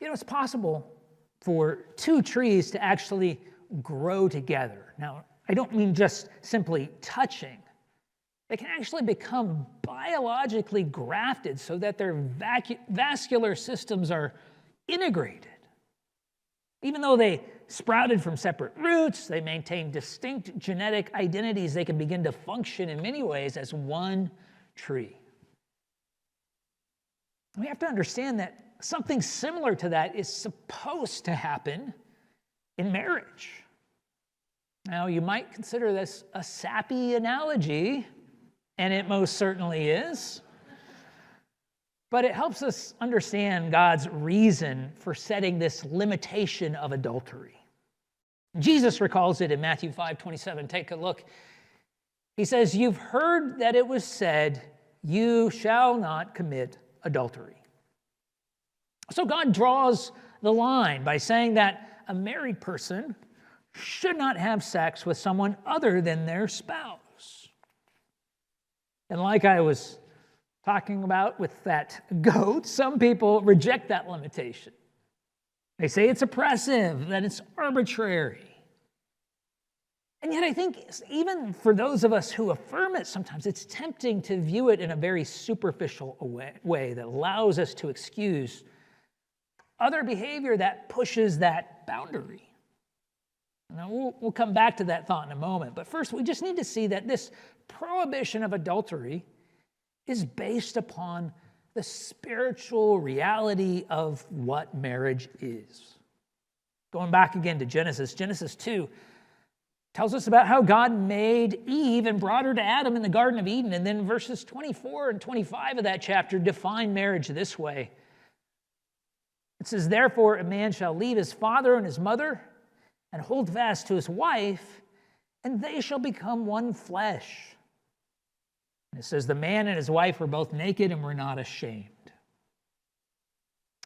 It's possible for two trees to actually grow together. Now, I don't mean just simply touching. They can actually become biologically grafted so that their vascular systems are integrated. Even though they sprouted from separate roots, they maintain distinct genetic identities, they can begin to function in many ways as one tree. We have to understand that something similar to that is supposed to happen in marriage. Now, you might consider this a sappy analogy, and it most certainly is. But it helps us understand God's reason for setting this limitation of adultery. Jesus recalls it in Matthew 5:27. Take a look. He says, "You've heard that it was said, 'You shall not commit adultery.'" So God draws the line by saying that a married person should not have sex with someone other than their spouse. And like I was talking about with that goat, some people reject that limitation. They say it's oppressive, that it's arbitrary. And yet I think even for those of us who affirm it, sometimes it's tempting to view it in a very superficial way that allows us to excuse other behavior that pushes that boundary. Now, we'll come back to that thought in a moment. But first, we just need to see that this prohibition of adultery is based upon the spiritual reality of what marriage is. Going back again to Genesis 2 tells us about how God made Eve and brought her to Adam in the Garden of Eden. And then verses 24 and 25 of that chapter define marriage this way. It says, "Therefore a man shall leave his father and his mother and hold fast to his wife, and they shall become one flesh." And it says, "The man and his wife were both naked and were not ashamed."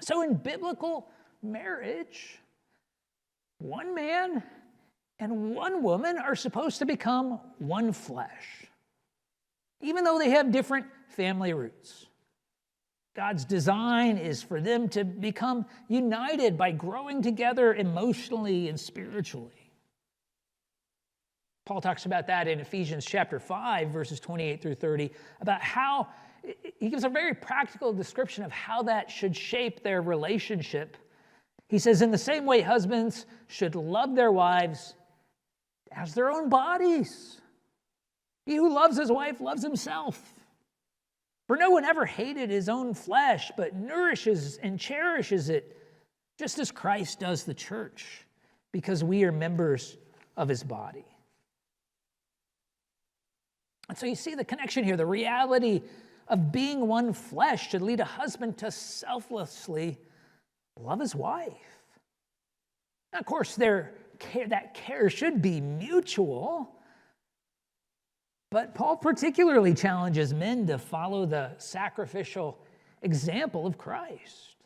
So in biblical marriage, one man and one woman are supposed to become one flesh, even though they have different family roots. God's design is for them to become united by growing together emotionally and spiritually. Paul talks about that in Ephesians chapter 5, verses 28 through 30, about how he gives a very practical description of how that should shape their relationship. He says, "In the same way, husbands should love their wives as their own bodies. He who loves his wife loves himself. For no one ever hated his own flesh, but nourishes and cherishes it, just as Christ does the church, because we are members of his body." And so you see the connection here. The reality of being one flesh should lead a husband to selflessly love his wife. Now, of course, that care should be mutual. But Paul particularly challenges men to follow the sacrificial example of Christ.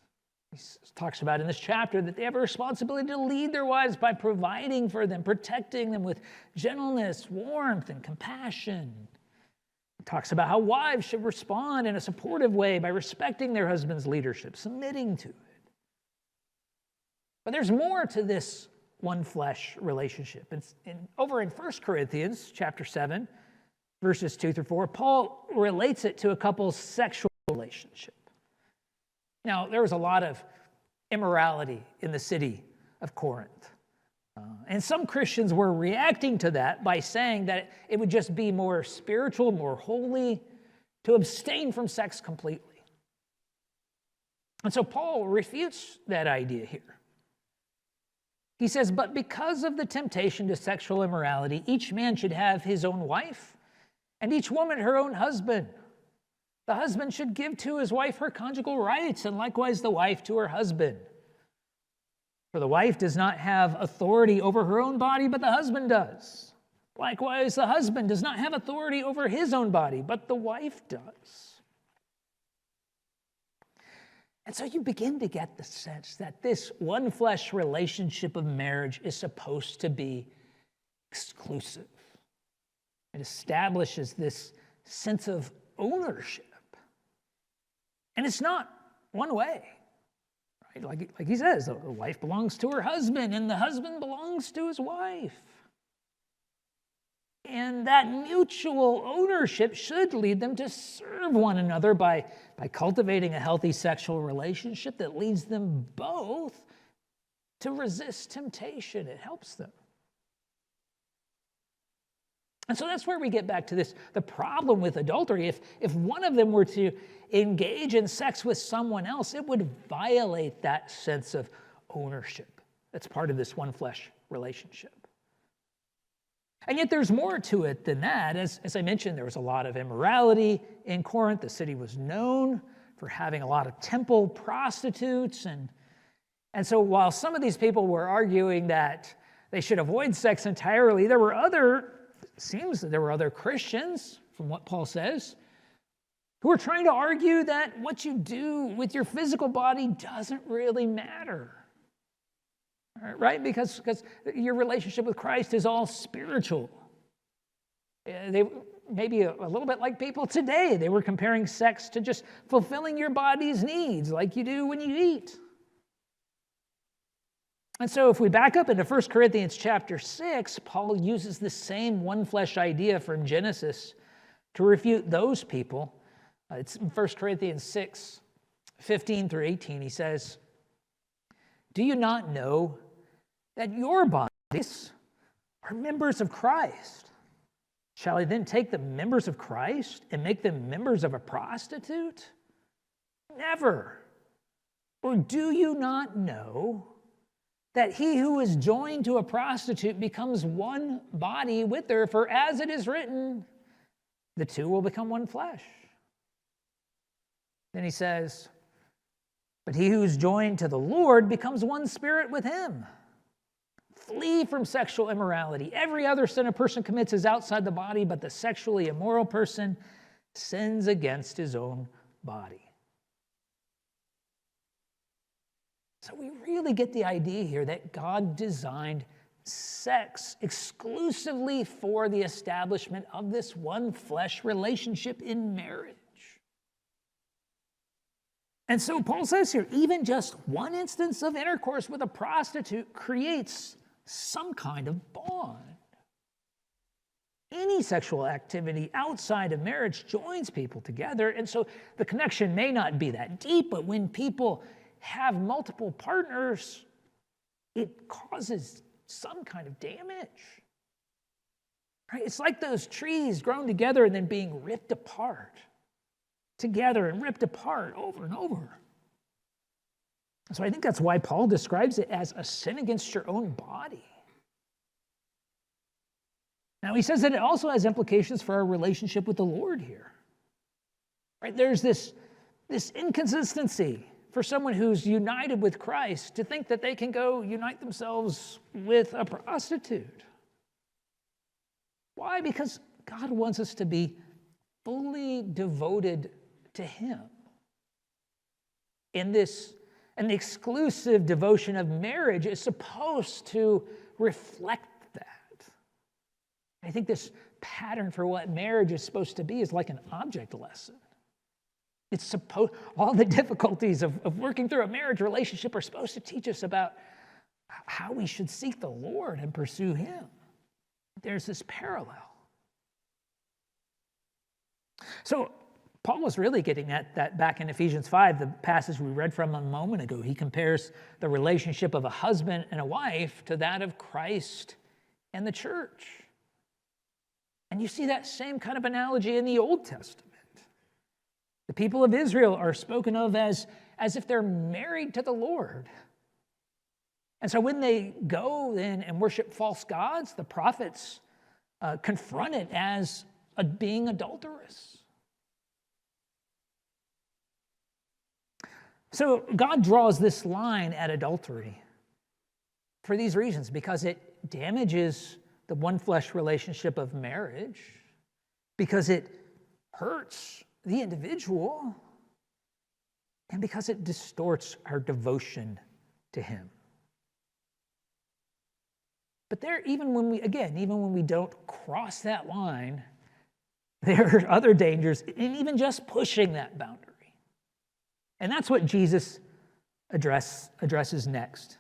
He talks about in this chapter that they have a responsibility to lead their wives by providing for them, protecting them with gentleness, warmth, and compassion. He talks about how wives should respond in a supportive way by respecting their husband's leadership, submitting to it. But there's more to this one flesh relationship. Over in 1 Corinthians chapter 7, verses 2 through 4, Paul relates it to a couple's sexual relationship. Now, there was a lot of immorality in the city of Corinth. And some Christians were reacting to that by saying that it would just be more spiritual, more holy, to abstain from sex completely. And so Paul refutes that idea here. He says, "But because of the temptation to sexual immorality, each man should have his own wife, and each woman her own husband. The husband should give to his wife her conjugal rights, and likewise the wife to her husband. For the wife does not have authority over her own body, but the husband does. Likewise, the husband does not have authority over his own body, but the wife does." And so you begin to get the sense that this one flesh relationship of marriage is supposed to be exclusive. It establishes this sense of ownership. And it's not one way. Right? Like he says, the wife belongs to her husband and the husband belongs to his wife. And that mutual ownership should lead them to serve one another by cultivating a healthy sexual relationship that leads them both to resist temptation. It helps them. And so that's where we get back to this, the problem with adultery. If one of them were to engage in sex with someone else, it would violate that sense of ownership that's part of this one flesh relationship. And yet there's more to it than that. As I mentioned, there was a lot of immorality in Corinth. The city was known for having a lot of temple prostitutes. And so while some of these people were arguing that they should avoid sex entirely, seems that there were other Christians, from what Paul says, who are trying to argue that what you do with your physical body doesn't really matter. Right? Because your relationship with Christ is all spiritual. They maybe a little bit like people today. They were comparing sex to just fulfilling your body's needs like you do when you eat. And so if we back up into 1 Corinthians chapter 6, Paul uses the same one flesh idea from Genesis to refute those people. It's in 1 Corinthians 6, 15 through 18. He says, "Do you not know that your bodies are members of Christ? Shall I then take the members of Christ and make them members of a prostitute? Never. Or do you not know that he who is joined to a prostitute becomes one body with her? For as it is written, the two will become one flesh." Then he says, "But he who is joined to the Lord becomes one spirit with him. Flee from sexual immorality. Every other sin a person commits is outside the body, but the sexually immoral person sins against his own body." So we really get the idea here that God designed sex exclusively for the establishment of this one flesh relationship in marriage. And so Paul says here, even just one instance of intercourse with a prostitute creates some kind of bond. Any sexual activity outside of marriage joins people together, and so the connection may not be that deep, but when people have multiple partners, it causes some kind of damage. Right? It's like those trees grown together and then being ripped apart, together and ripped apart over and over. So I think that's why Paul describes it as a sin against your own body. Now he says that it also has implications for our relationship with the Lord here. Right? There's this inconsistency for someone who's united with Christ to think that they can go unite themselves with a prostitute. Why? Because God wants us to be fully devoted to him. And the exclusive devotion of marriage is supposed to reflect that. I think this pattern for what marriage is supposed to be is like an object lesson. All the difficulties of working through a marriage relationship are supposed to teach us about how we should seek the Lord and pursue him. There's this parallel. So Paul was really getting at that back in Ephesians 5, the passage we read from a moment ago. He compares the relationship of a husband and a wife to that of Christ and the church. And you see that same kind of analogy in the Old Testament. The people of Israel are spoken of as if they're married to the Lord. And so when they go then and worship false gods, the prophets confront it as being adulterous. So God draws this line at adultery for these reasons, because it damages the one flesh relationship of marriage, because it hurts the individual, and because it distorts our devotion to him. But even when we don't cross that line, there are other dangers in even just pushing that boundary. And that's what Jesus addresses next.